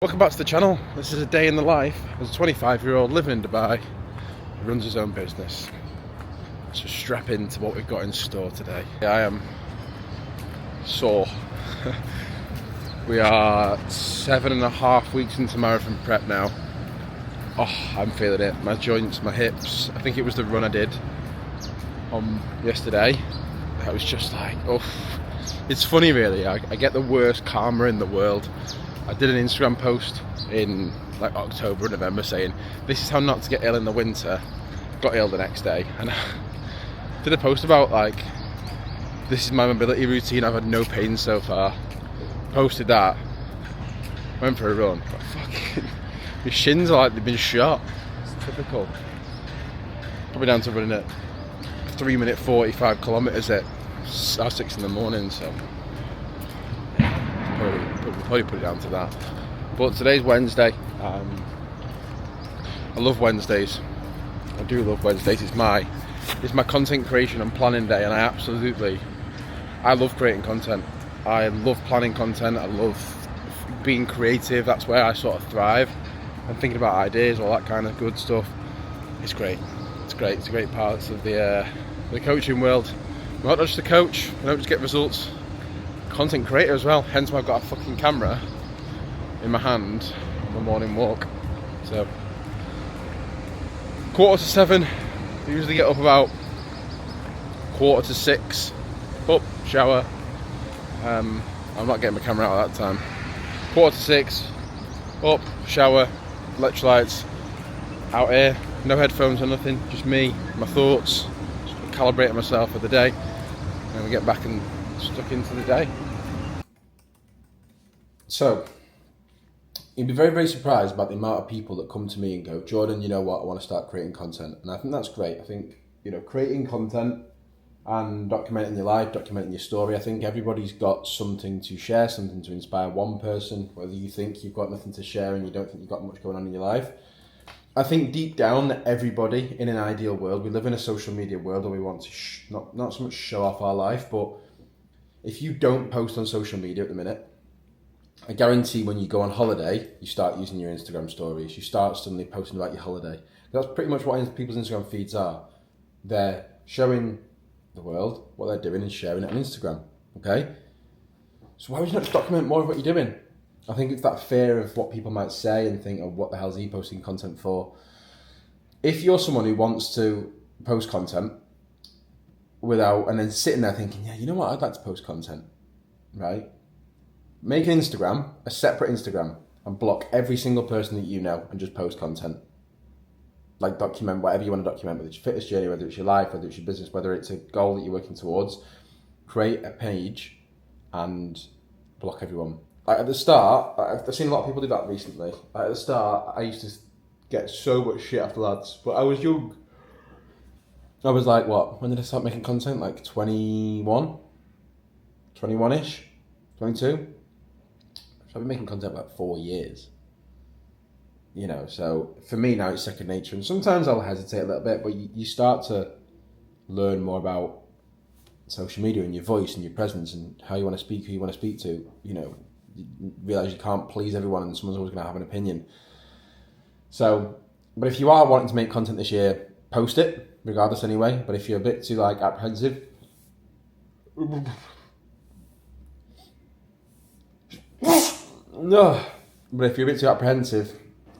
Welcome back to the channel. This is a day in the life as a 25-year-old living in Dubai who runs his own business. So strap into what we've got in store today. I am sore. We are 7.5 weeks into marathon prep now. Oh, I'm feeling it. My joints, my hips. I think it was the run I did on yesterday. I was just like, oh. It's funny really, I get the worst karma in the world. I did an Instagram post in like October or November saying this is how not to get ill in the winter. Got ill the next day, and I did a post about like this is my mobility routine. I've had no pain so far. Posted that, went for a run. But fucking, my shins are like they've been shot. It's typical. Probably down to running at 3 minute 45 kilometers at 6 in the morning. So. Probably put it down to that. But today's Wednesday. I love Wednesdays. I do love Wednesdays. It's my content creation and planning day, and I love creating content. I love planning content. I love being creative. That's where I sort of thrive. And thinking about ideas, all that kind of good stuff. It's great. It's great. It's a great part of the coaching world. I'm not just a coach. I don't just get results. Content creator as well, hence why I've got a fucking camera in my hand on my morning walk. So 7:15, I usually get up about 6:15, up, shower. I'm not getting my camera out at that time. 6:15, up, shower, electrolytes, out here, no headphones or nothing, just me, my thoughts, just calibrating myself for the day, and we get back and stuck into the day. So, you'd be very, very surprised about the amount of people that come to me and go, Jordan, you know what, I want to start creating content. And I think that's great. I think, creating content and documenting your life, documenting your story, I think everybody's got something to share, something to inspire one person, whether you think you've got nothing to share and you don't think you've got much going on in your life. I think deep down that everybody in an ideal world, we live in a social media world where we want to not so much show off our life, but if you don't post on social media at the minute, I guarantee when you go on holiday, you start using your Instagram stories. You start suddenly posting about your holiday. That's pretty much what people's Instagram feeds are. They're showing the world what they're doing and sharing it on Instagram. Okay? So why would you not just document more of what you're doing? I think it's that fear of what people might say and think, oh, what the hell is he posting content for? If you're someone who wants to post content and then sitting there thinking, yeah, you know what, I'd like to post content, right? Make an Instagram, a separate Instagram, and block every single person that you know and just post content. Like document whatever you want to document, whether it's your fitness journey, whether it's your life, whether it's your business, whether it's a goal that you're working towards. Create a page and block everyone. Like at the start, I've seen a lot of people do that recently. At the start, I used to get so much shit after lads, but I was young. I was like, what? When did I start making content? Like 21? 21-ish? 22? So I've been making content for like 4 years. So for me now it's second nature. And sometimes I'll hesitate a little bit, but you start to learn more about social media and your voice and your presence and how you want to speak, who you want to speak to. You realise you can't please everyone and someone's always going to have an opinion. So, but if you are wanting to make content this year, post it, regardless anyway. But if you're a bit too apprehensive, no. But if you're a bit too apprehensive,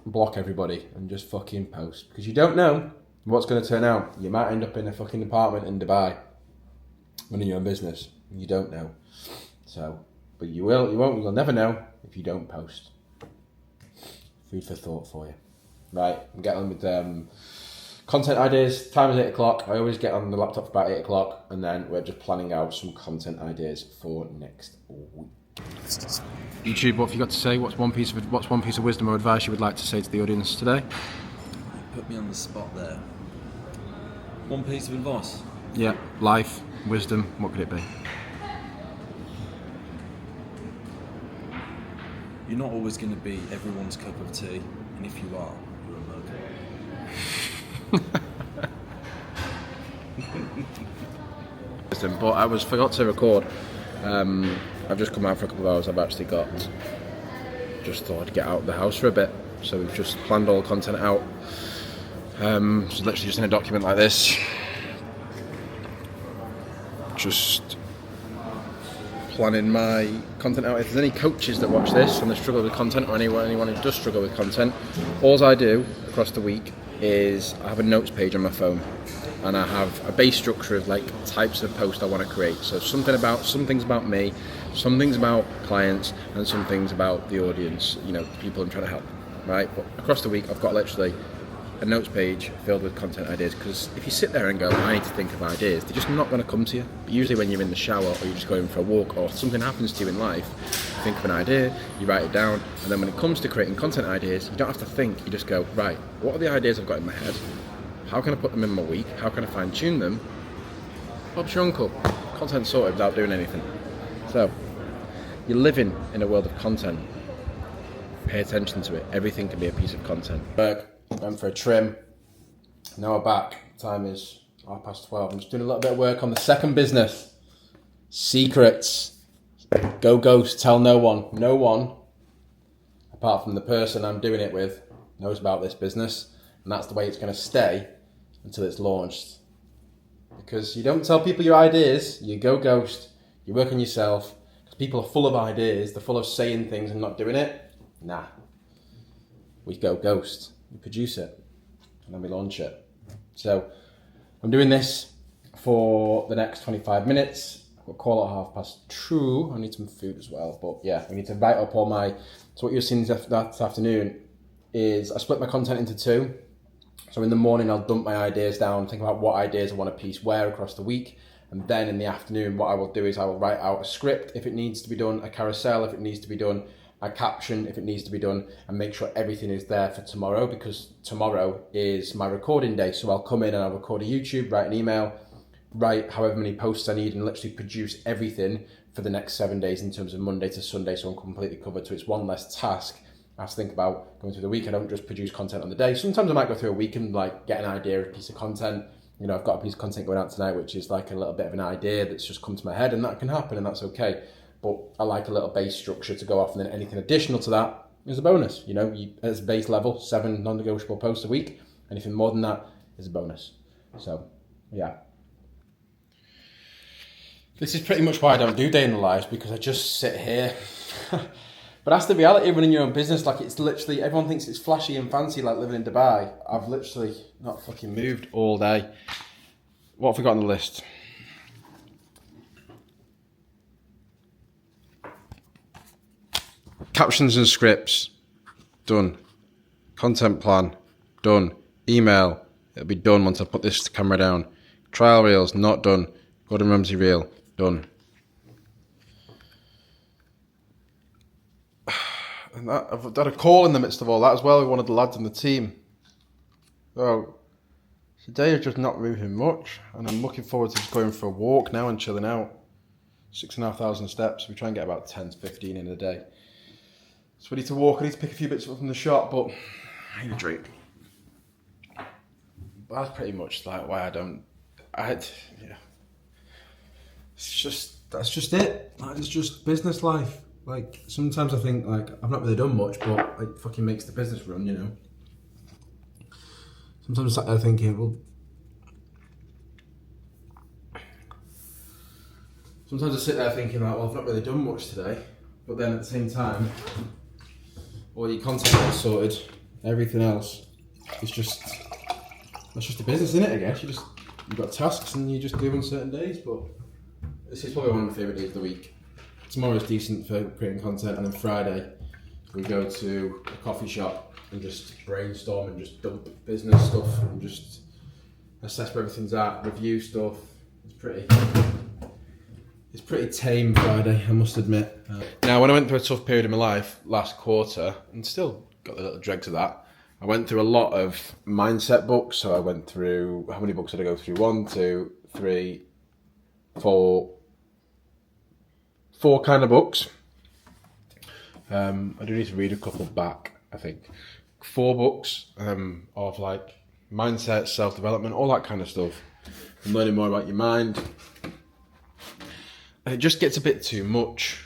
block everybody and just fucking post. Because you don't know what's going to turn out. You might end up in a fucking apartment in Dubai running your own business. You don't know. So, but you will, you won't, you'll never know if you don't post. Food for thought for you. Right, I'm getting on with content ideas. Time is 8 o'clock. I always get on the laptop about 8 o'clock and then we're just planning out some content ideas for next week. YouTube, what have you got to say? What's one piece of wisdom or advice you would like to say to the audience today? Put me on the spot there. One piece of advice? Yeah, life, wisdom, what could it be? You're not always going to be everyone's cup of tea, and if you are, you're a mug. But I forgot to record. I've just come out for a couple of hours. I've actually got just thought I'd get out of the house for a bit. So we've just planned all the content out. So literally just in a document like this. Just planning my content out. If there's any coaches that watch this and they struggle with content, or anyone who does struggle with content, all I do across the week is I have a notes page on my phone, and I have a base structure of like types of posts I want to create. So some things about me, some things about clients, and some things about the audience, people I'm trying to help, right? But across the week I've got literally a notes page filled with content ideas, because if you sit there and go, I need to think of ideas, they're just not going to come to you. But usually when you're in the shower, or you're just going for a walk, or something happens to you in life, you think of an idea, you write it down, and then when it comes to creating content ideas, you don't have to think, you just go, right, what are the ideas I've got in my head? How can I put them in my week? How can I fine tune them? Bob's your uncle. Content sorted without doing anything. So, you're living in a world of content. Pay attention to it. Everything can be a piece of content. Went for a trim. Now we're back. Time is 12:30. I'm just doing a little bit of work on the second business. Secrets. Go ghost. Tell no one. No one, apart from the person I'm doing it with, knows about this business. And that's the way it's going to stay until it's launched. Because you don't tell people your ideas. You go ghost. You work on yourself. Because people are full of ideas. They're full of saying things and not doing it. Nah. We go ghost. We produce it, and then we launch it. So I'm doing this for the next 25 minutes. I've got a call at 2:30. I need some food as well. But yeah, we need to write up all my... So what you're seeing this afternoon is I split my content into two. So in the morning, I'll dump my ideas down, think about what ideas I want to piece where across the week. And then in the afternoon, what I will do is I will write out a script if it needs to be done, a carousel if it needs to be done, a caption if it needs to be done, and make sure everything is there for tomorrow, because tomorrow is my recording day. So I'll come in and I'll record a YouTube, write an email, write however many posts I need, and literally produce everything for the next 7 days in terms of Monday to Sunday. So I'm completely covered. So it's one less task I have to think about going through the week. I don't just produce content on the day. Sometimes I might go through a week and like get an idea of a piece of content. I've got a piece of content going out tonight, which is like a little bit of an idea that's just come to my head, and that can happen, and that's okay. But I like a little base structure to go off, and then anything additional to that is a bonus. As base level, 7 non-negotiable posts a week. Anything more than that is a bonus. So, yeah. This is pretty much why I don't do day in the lives, because I just sit here. But that's the reality of running your own business. Like, it's literally, everyone thinks it's flashy and fancy, like living in Dubai. I've literally not fucking moved all day. What have we got on the list? Captions and scripts, done. Content plan, done. Email, it'll be done once I put this camera down. Trial reels, not done. Gordon Ramsay reel, done. And I've had a call in the midst of all that as well with one of the lads on the team. So today is just not moving much, and I'm looking forward to just going for a walk now and chilling out. 6,500 steps. We try and get about 10 to 15 in a day. So we need to walk. I need to pick a few bits up from the shop, but I need a drink. But that's pretty much like why I don't. Yeah. That's just it. It's just business life. Like, sometimes I think, like, I've not really done much, but it fucking makes the business run, Sometimes I'm thinking, well... Sometimes I sit there thinking, like, well, I've not really done much today. But then at the same time, all your content is sorted, everything else is just... That's just a business, isn't it, I guess? You've got tasks and you just do on certain days, but... This is probably one of my favourite days of the week. Tomorrow's decent for creating content, and then Friday we go to a coffee shop and just brainstorm and just dump business stuff and just assess where everything's at, review stuff. It's pretty tame Friday, I must admit. Now, when I went through a tough period in my life last quarter, and still got the little dregs of that, I went through a lot of mindset books. So I went through, how many books did I go through? 1, 2, 3, 4 kind of books. I do need to read a couple back, I think. 4 books of like mindset, self-development, all that kind of stuff. And learning more about your mind. And it just gets a bit too much.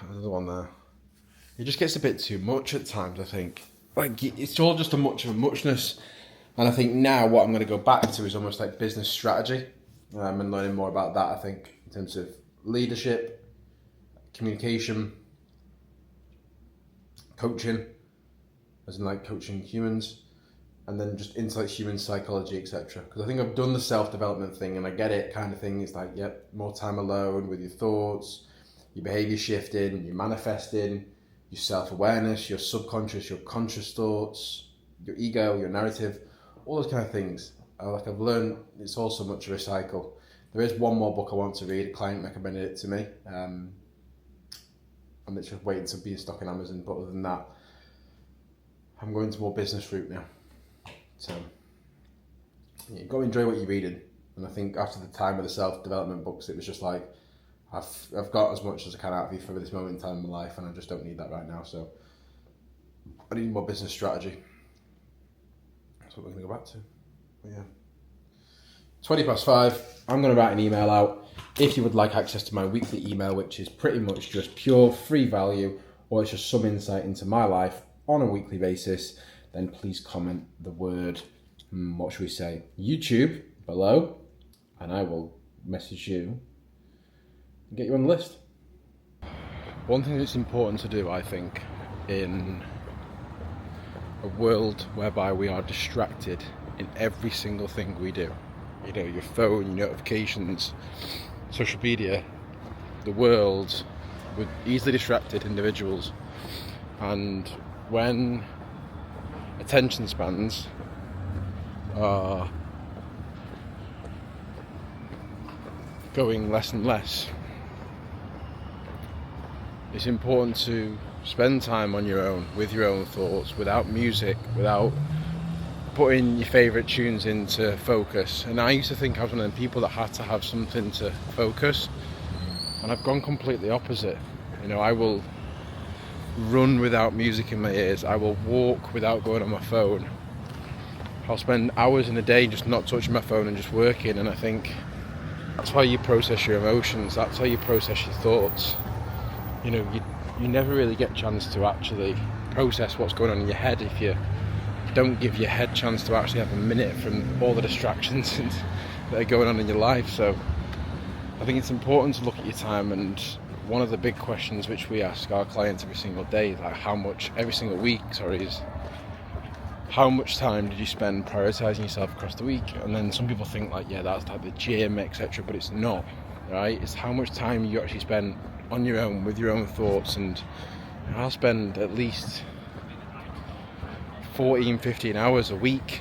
Another one there. it just gets a bit too much at times, I think. Like, it's all just a much of a muchness. And I think now what I'm going to go back to is almost like business strategy. And learning more about that, I think, in terms of leadership, communication, coaching, as in like coaching humans, and then just into like human psychology, etc. Because I think I've done the self-development thing and I get it kind of thing. It's like, yep, more time alone with your thoughts, your behaviour shifting, your manifesting, your self-awareness, your subconscious, your conscious thoughts, your ego, your narrative, all those kind of things. Like I've learned, it's all so much of a cycle. There is one more book I want to read. A client recommended it to me. I'm literally waiting to be in stock on Amazon, but other than that, I'm going to more business route now. So, yeah, go enjoy what you're reading. And I think after the time of the self-development books, it was just like, I've got as much as I can out of you for this moment in time in my life, and I just don't need that right now. So, I need more business strategy. That's what we're going to go back to. But yeah. 5:20. I'm going to write an email out. If you would like access to my weekly email, which is pretty much just pure free value, or it's just some insight into my life on a weekly basis, then please comment the word, what should we say, YouTube below, and I will message you and get you on the list. One thing that's important to do, I think, in a world whereby we are distracted in every single thing we do, you know, your phone, your notifications, social media, the world, with easily distracted individuals. And when attention spans are going less and less, it's important to spend time on your own, with your own thoughts, without music, without putting your favourite tunes into focus. And I used to think I was one of the people that had to have something to focus, and I've gone completely opposite. You know, I will run without music in my ears, I will walk without going on my phone, I'll spend hours in a day just not touching my phone and just working. And I think that's how you process your emotions, that's how you process your thoughts. You know, you never really get a chance to actually process what's going on in your head if you don't give your head a chance to actually have a minute from all the distractions that are going on in your life. So I think it's important to look at your time, and one of the big questions which we ask our clients every single day, like every single week, is how much time did you spend prioritizing yourself across the week? And then some people think like, yeah, that's like the gym, etc., but it's not, right? It's how much time you actually spend on your own, with your own thoughts. And I'll spend at least 15 hours a week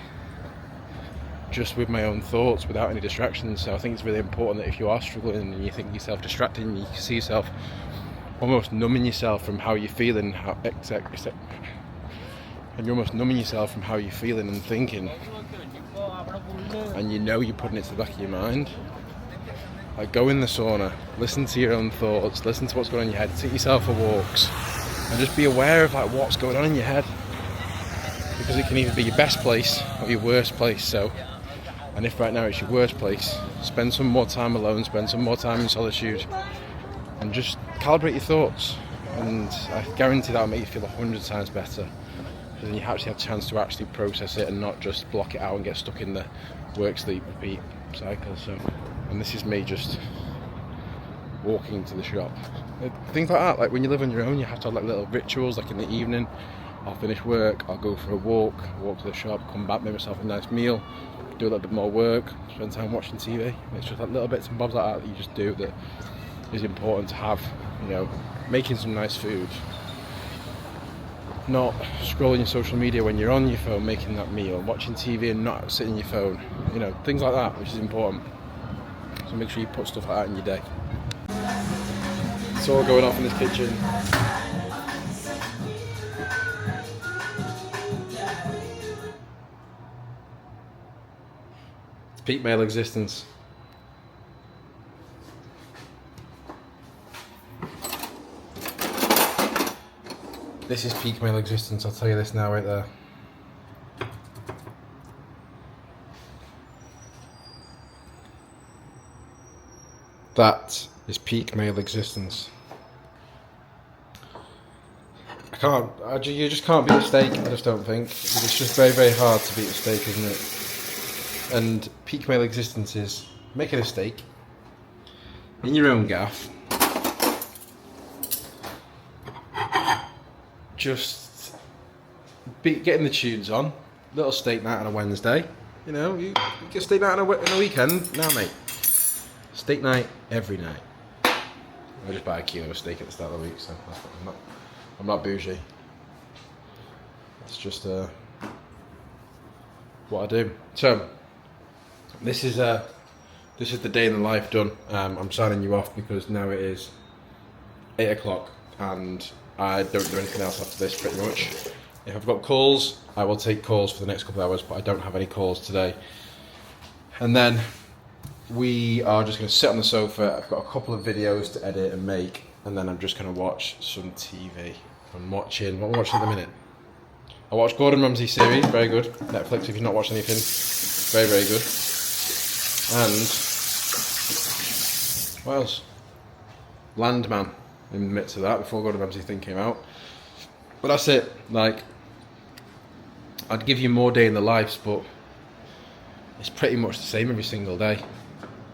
just with my own thoughts without any distractions. So I think it's really important that if you are struggling and you think yourself distracted and you see yourself almost numbing yourself from how you're feeling, and you're almost numbing yourself from how you're feeling and thinking, and you know you're putting it to the back of your mind, like go in the sauna, listen to your own thoughts, listen to what's going on in your head, take yourself for walks, and just be aware of like what's going on in your head, because it can either be your best place or your worst place. So, and if right now it's your worst place, spend some more time alone, spend some more time in solitude, and just calibrate your thoughts, and I guarantee that'll make you feel 100 times better, because then you actually have a chance to actually process it and not just block it out and get stuck in the work, sleep, repeat cycle. So, and this is me just walking to the shop, things like that. Like when you live on your own, you have to have like little rituals, like in the evening I'll finish work, I'll go for a walk to the shop, come back, make myself a nice meal, do a little bit more work, spend time watching TV. And it's just like little bits and bobs like that you just do that is important to have. You know, making some nice food, not scrolling your social media when you're on your phone, making that meal, watching TV and not sitting on your phone, you know, things like that, which is important. So make sure you put stuff like that in your day. It's all going off in this kitchen. It's peak male existence. This is peak male existence, I'll tell you this now right there. That is peak male existence. can't. You just can't beat a steak. I just don't think. It's just very, very hard to beat a steak, isn't it? And peak male existence is making a steak in your own gaff. Just getting the tunes on. Little steak night on a Wednesday. You know, you get steak night on a weekend. Nah, mate. Steak night every night. I just buy a kilo of steak at the start of the week, so I'm not bougie. It's just what I do. So this is the day in the life done. I'm signing you off because now it is 8 o'clock and I don't do anything else after this pretty much. If I've got calls, I will take calls for the next couple of hours, but I don't have any calls today. And then we are just going to sit on the sofa. I've got a couple of videos to edit and make, and then I'm just going to watch some TV. What am I watching at the minute? I watched Gordon Ramsay series, very good. Netflix, if you've not watched anything, very, very good. And what else? Landman, in the midst of that, before Gordon Ramsay thing came out. But that's it. Like, I'd give you more day in the lives, but it's pretty much the same every single day.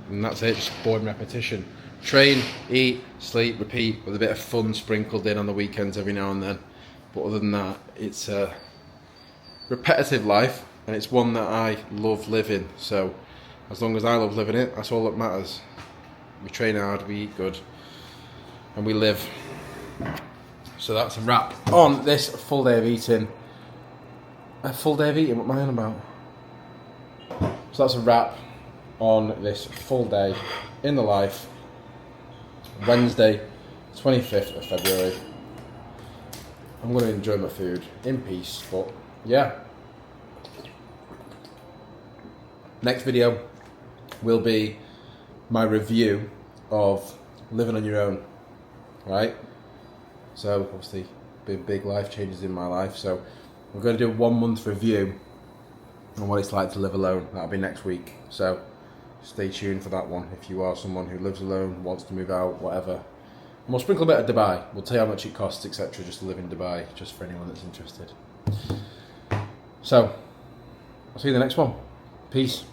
And that's it, just boring repetition. Train, eat, sleep, repeat, with a bit of fun sprinkled in on the weekends every now and then. But other than that, it's a repetitive life, and it's one that I love living. So as long as I love living it, that's all that matters. We train hard, we eat good, and we live. So that's a wrap on this full day of eating. A full day of eating, what am I on about? So that's a wrap on this full day in the life. Wednesday, 25th of February. I'm going to enjoy my food in peace, but yeah. Next video will be my review of Living on Your Own, right? So obviously big life changes in my life, so we're going to do a 1 month review on what it's like to live alone. That'll be next week, so stay tuned for that one if you are someone who lives alone, wants to move out, whatever. And we'll sprinkle a bit of Dubai. We'll tell you how much it costs, etc., just to live in Dubai, just for anyone that's interested. So I'll see you in the next one. Peace.